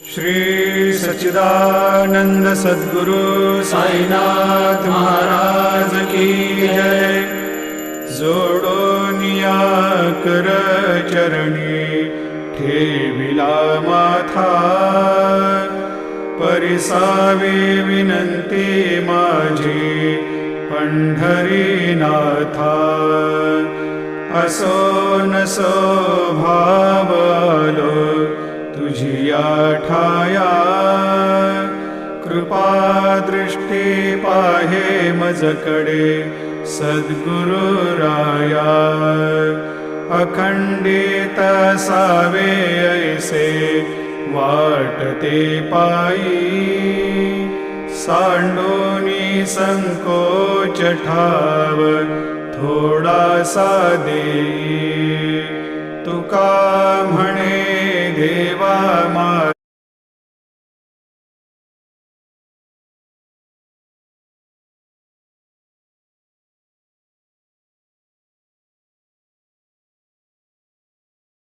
श्री सच्चिदानंद सद्गुरु साईनाथ महाराज की जय। जोडोनिया कर चरणी ठेविला माथा, परिसावे विनंती माझी पंढरीनाथा। असो नसो भाव आलो तुझिया ठाया, कृपा दृष्टी पाहे मजकडे सद्गुरु राया। अखंडित सावे ऐसे वाटते पायी, सांडोनी संकोच ठाव थोडासा देई। तुका म्हणे देवा माझा